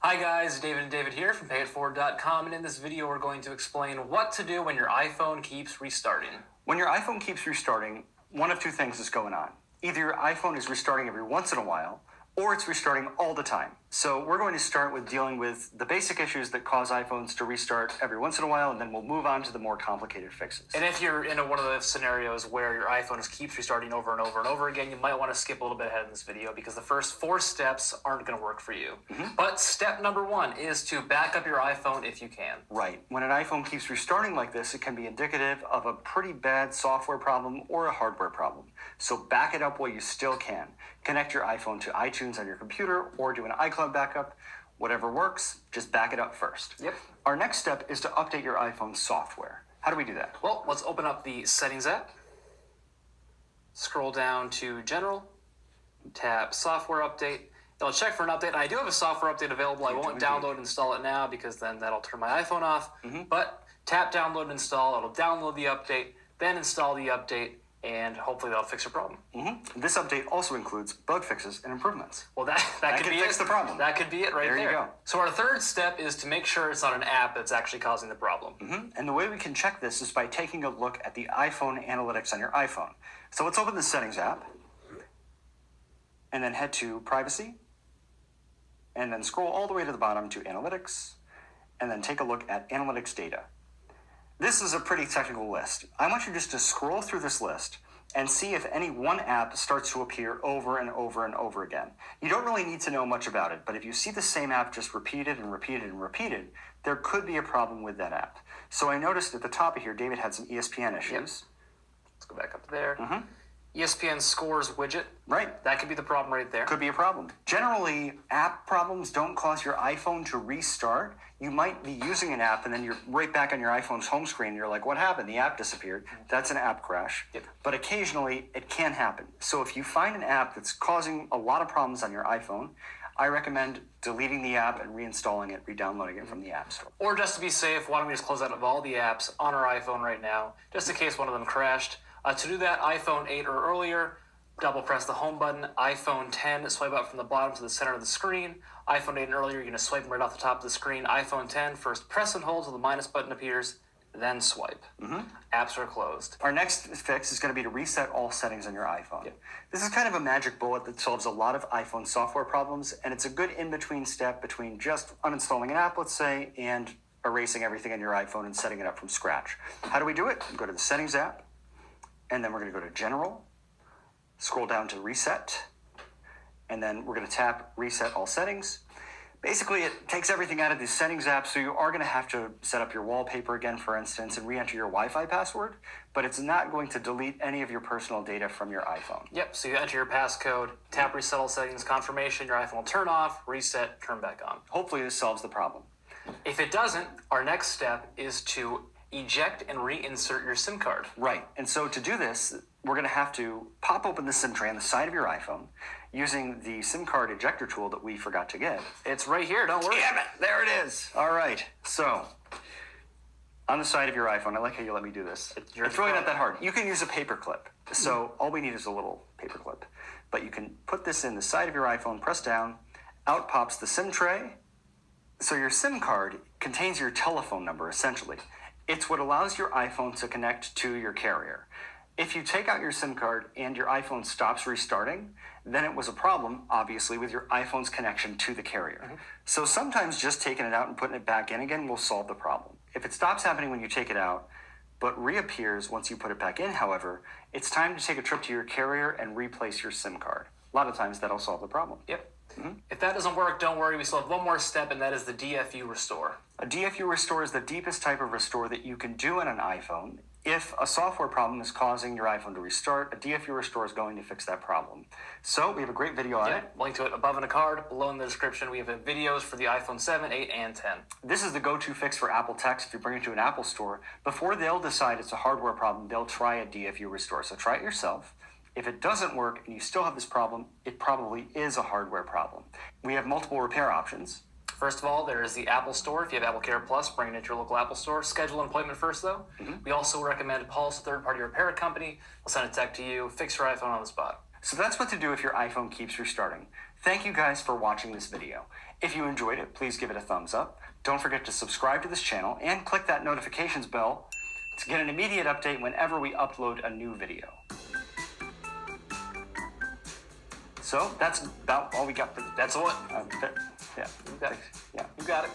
Hi guys, David and David here from payitforward.com, and in this video we're going to explain what to do when your iPhone keeps restarting. When your iPhone keeps restarting, one of two things is going on. Either your iPhone is restarting every once in a while, or it's restarting all the time. So we're going to start with dealing with the basic issues that cause iPhones to restart every once in a while, and then we'll move on to the more complicated fixes. And if you're in one of the scenarios where your iPhone just keeps restarting over and over and over again, you might want to skip a little bit ahead in this video because the first 4 steps aren't going to work for you. But step number 1 is to back up your iPhone if you can. Right. When an iPhone keeps restarting like this, it can be indicative of a pretty bad software problem or a hardware problem. So back it up while you still can. Connect your iPhone to iTunes on your computer or do an iCloud backup. Whatever works, just back it up first. Yep. Our next step is to update your iPhone software. How do we do that? Well, let's open up the Settings app. Scroll down to General. Tap Software Update. It'll check for an update. And I do have a software update available. I won't download and install it now because then that'll turn my iPhone off. But tap Download and Install. It'll download the update, then install the update, and hopefully that'll fix your problem. This update also includes bug fixes and improvements. Well, that could be fix it. the problem. That could be it right there. There you go. So our third step is to make sure it's not an app that's actually causing the problem. And the way we can check this is by taking a look at the iPhone analytics on your iPhone. So let's open the Settings app, and then head to Privacy, and then scroll all the way to the bottom to Analytics, and then take a look at Analytics Data. This is a pretty technical list. I want you just to scroll through this list and see if any one app starts to appear over and over and over again. You don't really need to know much about it, but if you see the same app just repeated and repeated and repeated, there could be a problem with that app. So I noticed at the top of here, David had some ESPN issues. Yep. Let's go back up there. ESPN Scores widget. Right. That could be the problem right there. Could be a problem. Generally, app problems don't cause your iPhone to restart. You might be using an app and then you're right back on your iPhone's home screen and you're like, what happened? The app disappeared. That's an app crash. Yep. But occasionally it can happen. So if you find an app that's causing a lot of problems on your iPhone, I recommend deleting the app and reinstalling it, re-downloading it from the App Store. Or just to be safe, why don't we just close out of all the apps on our iPhone right now, just in case one of them crashed. To do that, iPhone 8 or earlier, double press the home button. iPhone 10, swipe up from the bottom to the center of the screen. iPhone 8 and earlier, you're going to swipe right off the top of the screen. iPhone 10, first press and hold till the minus button appears, then swipe. Apps are closed. Our next fix is going to be to reset all settings on your iPhone. Yep. This is kind of a magic bullet that solves a lot of iPhone software problems, and it's a good in-between step between just uninstalling an app, let's say, and erasing everything on your iPhone and setting it up from scratch. How do we do it? Go to the Settings app, and then we're going to go to General, scroll down to Reset, and then we're going to tap Reset All Settings. Basically, it takes everything out of the Settings app, so you are going to have to set up your wallpaper again, for instance, and re-enter your Wi-Fi password, but it's not going to delete any of your personal data from your iPhone. Yep, so you enter your passcode, tap Reset All Settings, confirmation, your iPhone will turn off, reset, turn back on. Hopefully this solves the problem. If it doesn't, our next step is to eject and reinsert your SIM card. Right, and so to do this, we're going to have to pop open the SIM tray on the side of your iPhone using the SIM card ejector tool that we forgot to get. It's right here, don't worry. Damn it, there it is. All right, so on the side of your iPhone, I like how you let me do this. It's really not that hard. You can use a paper clip. So all we need is a little paper clip. But you can put this in the side of your iPhone, press down, out pops the SIM tray. So your SIM card contains your telephone number, essentially. It's what allows your iPhone to connect to your carrier. If you take out your SIM card and your iPhone stops restarting, then it was a problem, obviously, with your iPhone's connection to the carrier. So sometimes just taking it out and putting it back in again will solve the problem. If it stops happening when you take it out, but reappears once you put it back in, however, it's time to take a trip to your carrier and replace your SIM card. A lot of times that'll solve the problem. Yep. If that doesn't work, don't worry. We still have one more step, and that is the DFU restore. A DFU restore is the deepest type of restore that you can do on an iPhone. If a software problem is causing your iPhone to restart, a DFU restore is going to fix that problem. So we have a great video on it. Link to it above in a card, below in the description. We have videos for the iPhone 7, 8, and 10. This is the go-to fix for Apple techs if you bring it to an Apple store. Before they'll decide it's a hardware problem, they'll try a DFU restore. So try it yourself. If it doesn't work and you still have this problem, it probably is a hardware problem. We have multiple repair options. First of all, there is the Apple Store. If you have Apple Care Plus, bring it into your local Apple Store. Schedule an appointment first, though. We also recommend Pulse, a third-party repair company. We'll send a tech to you, fix your iPhone on the spot. So that's what to do if your iPhone keeps restarting. Thank you guys for watching this video. If you enjoyed it, please give it a thumbs up. Don't forget to subscribe to this channel and click that notifications bell to get an immediate update whenever we upload a new video. So that's about all we got for That's what. yeah. You got it. Yeah. You got it.